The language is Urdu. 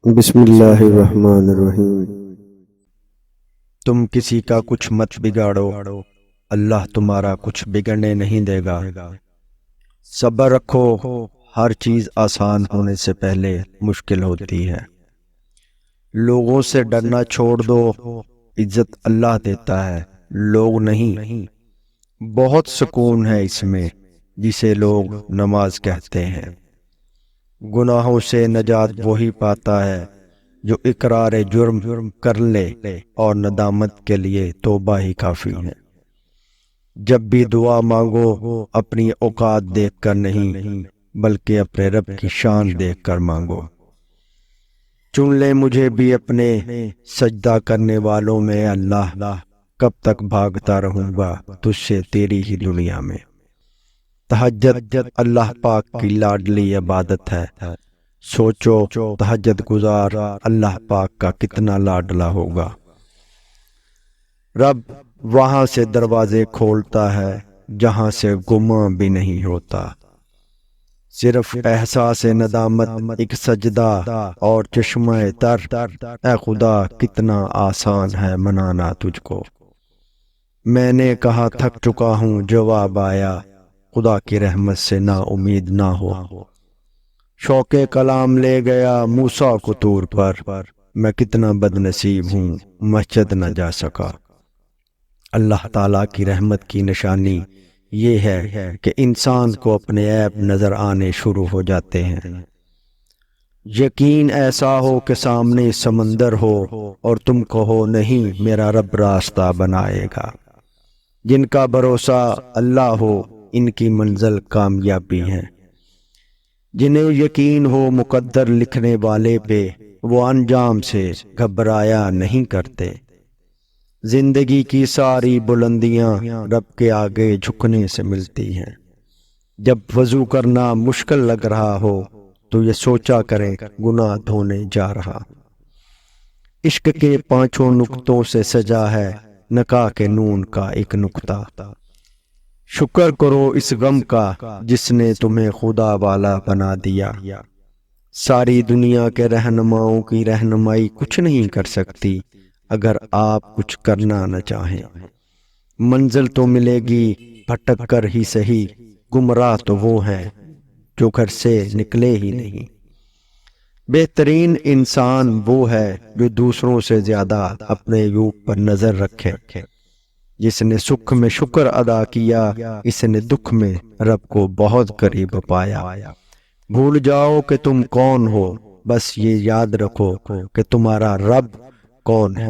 بسم اللہ الرحمن الرحیم۔ تم کسی کا کچھ مت بگاڑو، اللہ تمہارا کچھ بگڑنے نہیں دے گا۔ صبر رکھو، ہر چیز آسان ہونے سے پہلے مشکل ہوتی ہے۔ لوگوں سے ڈرنا چھوڑ دو، عزت اللہ دیتا ہے، لوگ نہیں۔ بہت سکون ہے اس میں جسے لوگ نماز کہتے ہیں۔ گناہوں سے نجات وہی پاتا ہے جو اقرار جرم کر لے اور ندامت کے لیے توبہ ہی کافی ہے۔ جب بھی دعا مانگو اپنی اوقات دیکھ کر نہیں بلکہ اپنے رب کی شان دیکھ کر مانگو۔ چن لے مجھے بھی اپنے سجدہ کرنے والوں میں اللہ، کب تک بھاگتا رہوں گا تجھ سے تیری ہی دنیا میں۔ تہجد اللہ پاک کی لاڈلی عبادت ہے، سوچو تہجد گزار اللہ پاک کا کتنا لاڈلا ہوگا۔ رب وہاں سے دروازے کھولتا ہے جہاں سے گماں بھی نہیں ہوتا۔ صرف احساس ندامت، ایک سجدہ اور چشمہ تر، اے خدا کتنا آسان ہے منانا تجھ کو۔ میں نے کہا تھک چکا ہوں، جواب آیا خدا کی رحمت سے نا امید نہ ہو۔ شوق کلام لے گیا موسیٰ کو طور پر، میں کتنا بد نصیب ہوں مسجد نہ جا سکا۔ اللہ تعالیٰ کی رحمت کی نشانی یہ ہے کہ انسان کو اپنے عیب نظر آنے شروع ہو جاتے ہیں۔ یقین ایسا ہو کہ سامنے سمندر ہو اور تم کہو نہیں میرا رب راستہ بنائے گا۔ جن کا بھروسہ اللہ ہو ان کی منزل کامیابی ہے۔ جنہیں یقین ہو مقدر لکھنے والے پہ، وہ انجام سے گھبرایا نہیں کرتے۔ زندگی کی ساری بلندیاں رب کے آگے جھکنے سے ملتی ہیں۔ جب وضو کرنا مشکل لگ رہا ہو تو یہ سوچا کریں گناہ دھونے جا رہا ہوں۔ عشق کے 5 نقطوں سے سجا ہے نکاح کے نون کا ایک نقطہ۔ شکر کرو اس غم کا جس نے تمہیں خدا والا بنا دیا۔ ساری دنیا کے رہنماؤں کی رہنمائی کچھ نہیں کر سکتی اگر آپ کچھ کرنا نہ چاہیں۔ منزل تو ملے گی بھٹک کر ہی صحیح، گمراہ تو وہ ہیں جو گھر سے نکلے ہی نہیں۔ بہترین انسان وہ ہے جو دوسروں سے زیادہ اپنے عیوب پر نظر رکھے۔ جس نے سکھ میں شکر ادا کیا اس نے دکھ میں رب کو بہت قریب پایا۔ بھول جاؤ کہ تم کون ہو، بس یہ یاد رکھو کہ تمہارا رب کون ہے۔